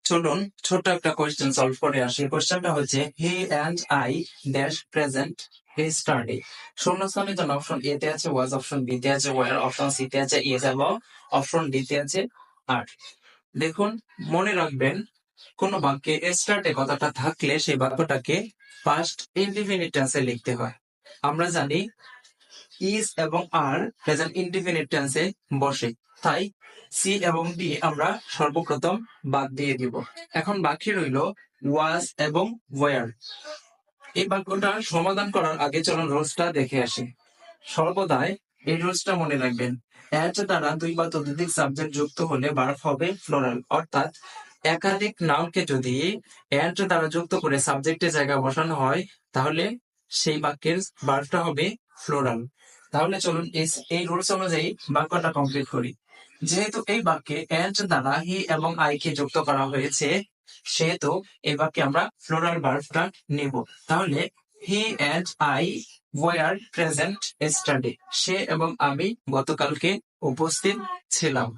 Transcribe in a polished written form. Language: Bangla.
চলুন ছোট্ট একটা কোয়েশ্চেন সলভ করে আসি। কোয়েশ্চেনটা হচ্ছে he and I dash present study. শূন্যস্থানের জন্য অপশন এ তে আছে ওয়াজ, অপশন বি তে আছে ওয়ার, অপশন সি তে আছে ইজ এবং অপশন ডি তে আছে আর। দেখুন, মনে রাখবেন কোন বাক্যে স্টার্টে কথাটা থাকলে সেই বাক্যটাকে পাস্ট ইনডিফিনিট টেন্সে লিখতে হয়। আমরা জানি ইজ এবং আর প্রেজেন্ট ইনডিফিনিট টেন্সে বসে, তাই সি এবং ডি আমরা সর্বপ্রথম বাদ দিয়ে দিব। এখন বাকি রইল ওয়াজ এবং ওয়ার। এই বাক্যটার সমাধান করার আগে চলুন রুলসটা দেখে আসি। সর্বদাই এই রুলসটা মনে রাখবেন, এর দ্বারা দুই বা ততোধিক সাবজেক্ট যুক্ত হলে ভার্ব হবে ফ্লোরাল, অর্থাৎ একাধিক নাউনকে যদি এর দ্বারা যুক্ত করে সাবজেক্টের জায়গায় বসানো হয় তাহলে সেই বাক্যের ভার্বটা হবে ফ্লোরাল। তাহলে চলুন এই রুলস অনুযায়ী বাক্যটা কমপ্লিট করি। যেহেতু এই বাক্যে এর দ্বারা হি এবং আই কে যুক্ত করা হয়েছে, সেহেতু এই বাক্যে আমরা ফ্লোরাল ভার্বটা নিব। তাহলে he and I were present study. সে এবং আমি গতকালকে উপস্থিত ছিলাম।